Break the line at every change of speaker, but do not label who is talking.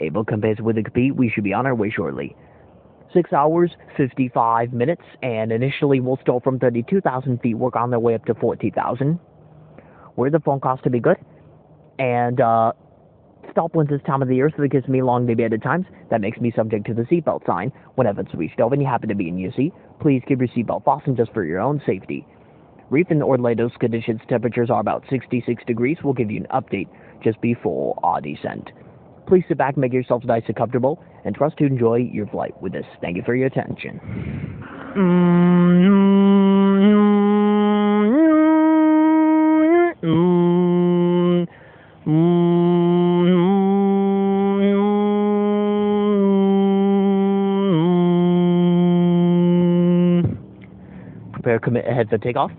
Able to compare with the compete, we should be on our way shortly. 6 hours, 55 minutes, and initially we'll start from 32,000 feet, work on their way up to 40,000. Where the phone calls to be good, and stop once this time of the year, so that gives me long debated times. That makes me subject to the seatbelt sign. Whenever it's reached over and you happen to be in your seat, please keep your seatbelt fastened just for your own safety. Reef and Orlando's conditions temperatures are about 66 degrees. We'll give you an update just before our descent. Please sit back, make yourselves nice and comfortable, and trust to enjoy your flight with us. Thank you for your attention. Prepare, commit, ahead for takeoff.